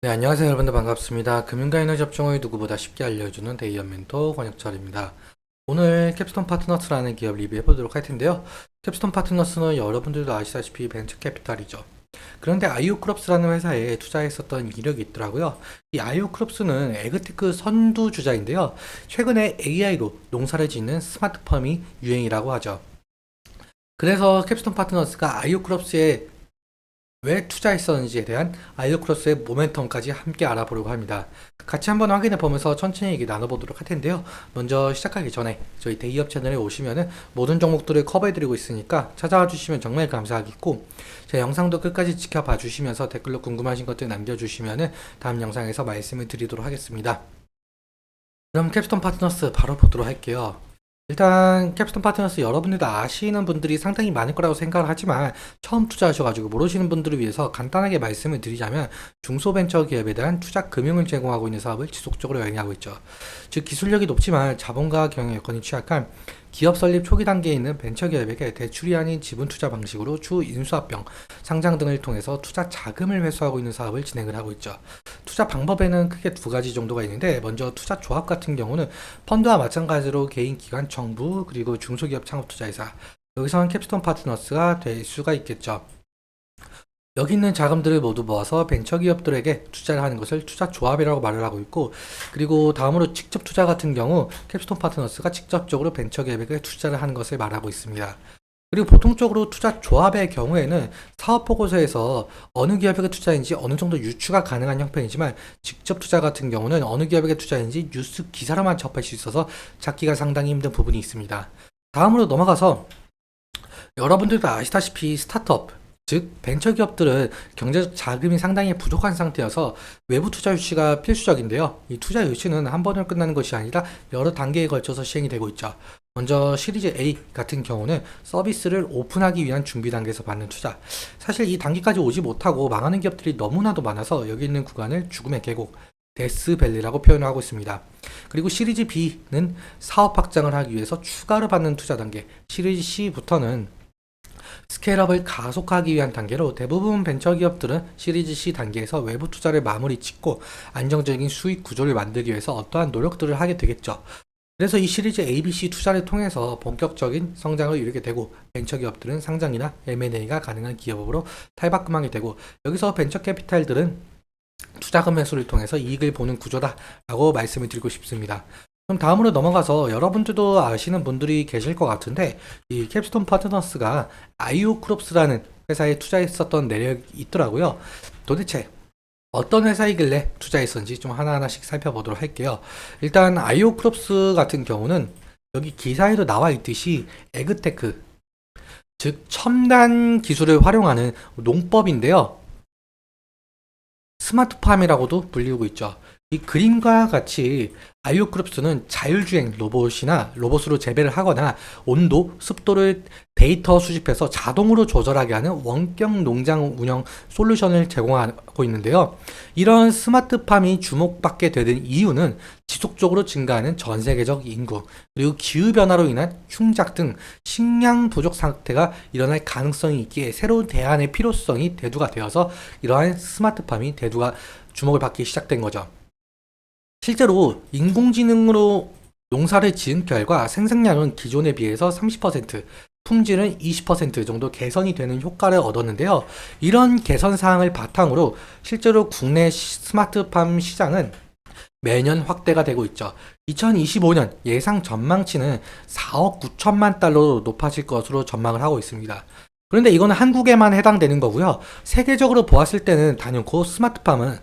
네, 안녕하세요. 여러분들 반갑습니다. 금융과 에너지 업종을 누구보다 쉽게 알려주는 데이언 멘토 권혁철입니다. 오늘 캡스톤 파트너스라는 기업 리뷰해 보도록 할 텐데요. 캡스톤 파트너스는 여러분들도 아시다시피 벤처 캐피탈이죠. 그런데 아이오크롭스라는 회사에 투자했었던 이력이 있더라고요. 이 아이오크롭스는 에그테크 선두주자인데요. 최근에 AI로 농사를 짓는 스마트팜이 유행이라고 하죠. 그래서 캡스톤 파트너스가 아이오크롭스에 왜 투자했었는지에 대한 아이오크로스의 모멘텀까지 함께 알아보려고 합니다. 같이 한번 확인해 보면서 천천히 얘기 나눠보도록 할 텐데요. 먼저 시작하기 전에 저희 데이업 채널에 오시면은 모든 종목들을 커버해드리고 있으니까 찾아와 주시면 정말 감사하겠고, 제 영상도 끝까지 지켜봐 주시면서 댓글로 궁금하신 것들 남겨주시면은 다음 영상에서 말씀을 드리도록 하겠습니다. 그럼 캡스톤 파트너스 바로 보도록 할게요. 일단 캡스톤 파트너스 여러분들도 아시는 분들이 상당히 많을 거라고 생각을 하지만 처음 투자하셔가지고 모르시는 분들을 위해서 간단하게 말씀을 드리자면 중소벤처기업에 대한 투자 금융을 제공하고 있는 사업을 지속적으로 영위하고 있죠. 즉 기술력이 높지만 자본과 경영 여건이 취약한 기업 설립 초기 단계에 있는 벤처기업에게 대출이 아닌 지분 투자 방식으로 추후 인수합병, 상장 등을 통해서 투자 자금을 회수하고 있는 사업을 진행을 하고 있죠. 투자 방법에는 크게 두 가지 정도가 있는데, 먼저 투자 조합 같은 경우는 펀드와 마찬가지로 개인, 기관, 정부, 그리고 중소기업 창업투자회사, 여기서는 캡스톤 파트너스가 될 수가 있겠죠. 여기 있는 자금들을 모두 모아서 벤처기업들에게 투자를 하는 것을 투자조합이라고 말을 하고 있고, 그리고 다음으로 직접 투자 같은 경우 캡스톤 파트너스가 직접적으로 벤처기업에게 투자를 하는 것을 말하고 있습니다. 그리고 보통적으로 투자조합의 경우에는 사업보고서에서 어느 기업에게 투자인지 어느 정도 유추가 가능한 형편이지만, 직접 투자 같은 경우는 어느 기업에게 투자인지 뉴스 기사로만 접할 수 있어서 찾기가 상당히 힘든 부분이 있습니다. 다음으로 넘어가서 여러분들도 아시다시피 스타트업, 즉 벤처기업들은 경제적 자금이 상당히 부족한 상태여서 외부 투자 유치가 필수적인데요. 이 투자 유치는 한 번으로 끝나는 것이 아니라 여러 단계에 걸쳐서 시행이 되고 있죠. 먼저 시리즈 A 같은 경우는 서비스를 오픈하기 위한 준비 단계에서 받는 투자. 사실 이 단계까지 오지 못하고 망하는 기업들이 너무나도 많아서 여기 있는 구간을 죽음의 계곡, 데스밸리라고 표현을 하고 있습니다. 그리고 시리즈 B는 사업 확장을 하기 위해서 추가로 받는 투자 단계, 시리즈 C부터는 스케일업을 가속하기 위한 단계로, 대부분 벤처기업들은 시리즈 C 단계에서 외부 투자를 마무리 짓고 안정적인 수익 구조를 만들기 위해서 어떠한 노력들을 하게 되겠죠. 그래서 이 시리즈 ABC 투자를 통해서 본격적인 성장을 이루게 되고, 벤처기업들은 상장이나 M&A가 가능한 기업으로 탈바꿈하게 되고, 여기서 벤처캐피탈들은 투자금 회수를 통해서 이익을 보는 구조다라고 말씀을 드리고 싶습니다. 그럼 다음으로 넘어가서 여러분들도 아시는 분들이 계실 것 같은데, 이 캡스톤 파트너스가 아이오크롭스라는 회사에 투자했었던 내력이 있더라고요. 도대체 어떤 회사이길래 투자했었는지 좀 하나하나씩 살펴보도록 할게요. 일단 아이오크롭스 같은 경우는 여기 기사에도 나와 있듯이 에그테크, 즉 첨단 기술을 활용하는 농법인데요. 스마트팜이라고도 불리고 있죠. 이 그림과 같이 아이오크롭스는 자율주행 로봇이나 로봇으로 재배를 하거나 온도, 습도를 데이터 수집해서 자동으로 조절하게 하는 원격 농장 운영 솔루션을 제공하고 있는데요. 이런 스마트팜이 주목받게 되는 이유는 지속적으로 증가하는 전 세계적 인구, 그리고 기후변화로 인한 흉작 등 식량 부족 상태가 일어날 가능성이 있기에 새로운 대안의 필요성이 대두가 되어서 이러한 스마트팜이 대두가 주목을 받기 시작된 거죠. 실제로 인공지능으로 농사를 지은 결과 생산량은 기존에 비해서 30%, 품질은 20% 정도 개선이 되는 효과를 얻었는데요. 이런 개선 사항을 바탕으로 실제로 국내 스마트팜 시장은 매년 확대가 되고 있죠. 2025년 예상 전망치는 4억 9천만 달러로 높아질 것으로 전망을 하고 있습니다. 그런데 이거는 한국에만 해당되는 거고요. 세계적으로 보았을 때는 단연코 스마트팜은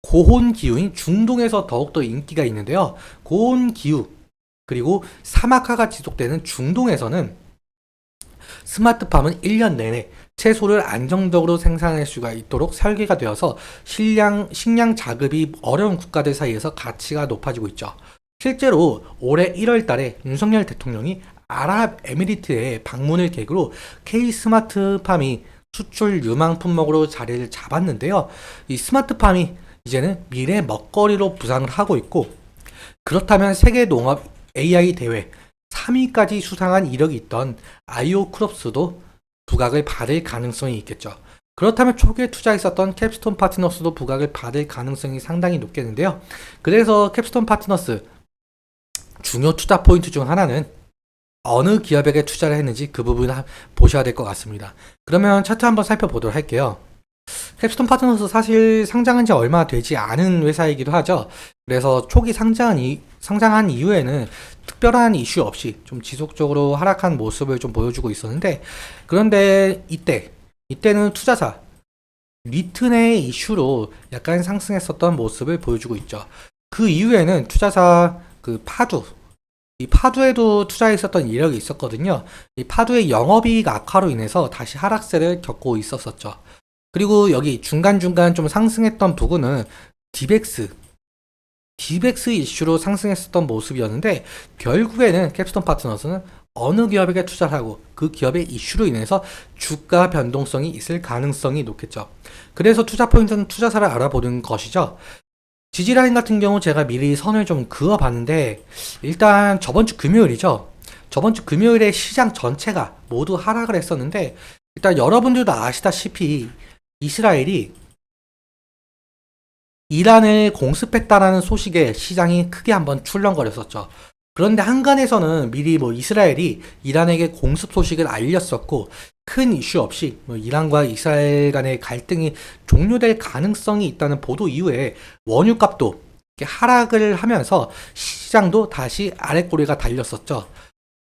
고온 기후인 중동에서 더욱더 인기가 있는데요. 고온 기후 그리고 사막화가 지속되는 중동에서는 스마트팜은 1년 내내 채소를 안정적으로 생산할 수가 있도록 설계가 되어서 식량 자급이 어려운 국가들 사이에서 가치가 높아지고 있죠. 실제로 올해 1월 달에 윤석열 대통령이 아랍에미리트에 방문을 계기로 K 스마트팜이 수출 유망 품목으로 자리를 잡았는데요. 이 스마트팜이 이제는 미래 먹거리로 부상을 하고 있고, 그렇다면 세계 농업 AI 대회 3위까지 수상한 이력이 있던 아이오크롭스도 부각을 받을 가능성이 있겠죠. 그렇다면 초기에 투자했었던 캡스톤 파트너스도 부각을 받을 가능성이 상당히 높겠는데요. 그래서 캡스톤 파트너스 중요 투자 포인트 중 하나는 어느 기업에게 투자를 했는지 그 부분을 보셔야 될 것 같습니다. 그러면 차트 한번 살펴보도록 할게요. 캡스톤 파트너스 사실 상장한 지 얼마 되지 않은 회사이기도 하죠. 그래서 초기 상장한 이후에는 특별한 이슈 없이 좀 지속적으로 하락한 모습을 좀 보여주고 있었는데, 그런데 이때는 투자사 리트 내의 이슈로 약간 상승했었던 모습을 보여주고 있죠. 그 이후에는 투자사 이 파두에도 투자했었던 이력이 있었거든요. 이 파두의 영업이익 악화로 인해서 다시 하락세를 겪고 있었었죠. 그리고 여기 중간중간 좀 상승했던 부분은 디벡스 이슈로 상승했었던 모습이었는데, 결국에는 캡스톤 파트너스는 어느 기업에게 투자를 하고 그 기업의 이슈로 인해서 주가 변동성이 있을 가능성이 높겠죠. 그래서 투자 포인트는 투자사를 알아보는 것이죠. 지지라인 같은 경우 제가 미리 선을 좀 그어봤는데, 일단 저번 주 금요일이죠. 저번 주 금요일에 시장 전체가 모두 하락을 했었는데, 일단 여러분들도 아시다시피 이스라엘이 이란을 공습했다라는 소식에 시장이 크게 한번 출렁거렸었죠. 그런데 한간에서는 미리 이스라엘이 이란에게 공습 소식을 알렸었고, 큰 이슈 없이 이란과 이스라엘 간의 갈등이 종료될 가능성이 있다는 보도 이후에 원유값도 이렇게 하락을 하면서 시장도 다시 아랫꼬리가 달렸었죠.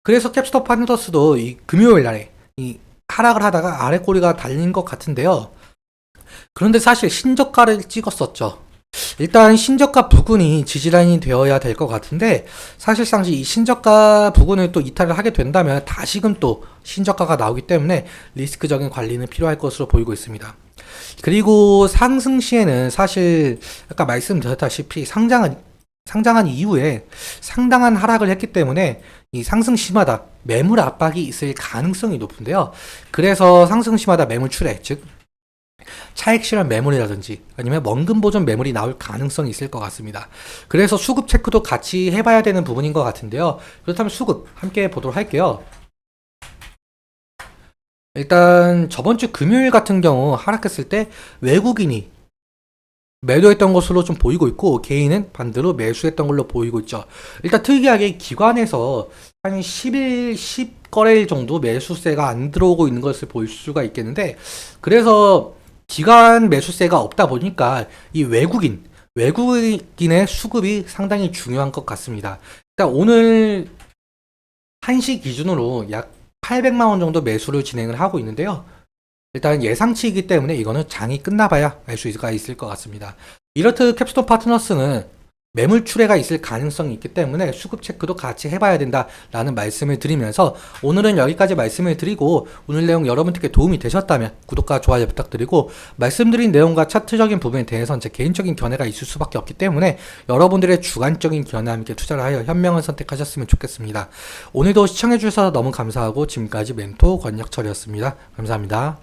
그래서 캡스톤 파트너스도 이 금요일 날에 이 하락을 하다가 아랫꼬리가 달린 것 같은데요. 그런데 사실 신저가를 찍었었죠. 일단 신저가 부근이 지지라인이 되어야 될 것 같은데, 사실상 이 신저가 부근을 또 이탈을 하게 된다면 다시금 또 신저가가 나오기 때문에 리스크적인 관리는 필요할 것으로 보이고 있습니다. 그리고 상승 시에는 사실 아까 말씀드렸다시피 상장한 이후에 상당한 하락을 했기 때문에 이 상승 시마다 매물 압박이 있을 가능성이 높은데요. 그래서 상승 시마다 매물 출회, 즉 차익 실현 매물이라든지 아니면 원금 보존 매물이 나올 가능성이 있을 것 같습니다. 그래서 수급 체크도 같이 해봐야 되는 부분인 것 같은데요. 그렇다면 수급 함께 보도록 할게요. 일단 저번 주 금요일 같은 경우 하락했을 때 외국인이 매도했던 것으로 좀 보이고 있고, 개인은 반대로 매수했던 걸로 보이고 있죠. 일단 특이하게 기관에서 한 10거래일 정도 매수세가 안 들어오고 있는 것을 볼 수가 있겠는데, 그래서 기관 매수세가 없다 보니까 이 외국인의 수급이 상당히 중요한 것 같습니다. 일단 오늘 1시 기준으로 약 800만 원 정도 매수를 진행을 하고 있는데요. 일단 예상치이기 때문에 이거는 장이 끝나봐야 알 수가 있을 것 같습니다. 이렇듯 캡스톤 파트너스는 매물 출회가 있을 가능성이 있기 때문에 수급 체크도 같이 해봐야 된다라는 말씀을 드리면서 오늘은 여기까지 말씀을 드리고, 오늘 내용 여러분들께 도움이 되셨다면 구독과 좋아요 부탁드리고, 말씀드린 내용과 차트적인 부분에 대해서는 제 개인적인 견해가 있을 수밖에 없기 때문에 여러분들의 주관적인 견해와 함께 투자를 하여 현명한 선택하셨으면 좋겠습니다. 오늘도 시청해주셔서 너무 감사하고, 지금까지 멘토 권혁철이었습니다. 감사합니다.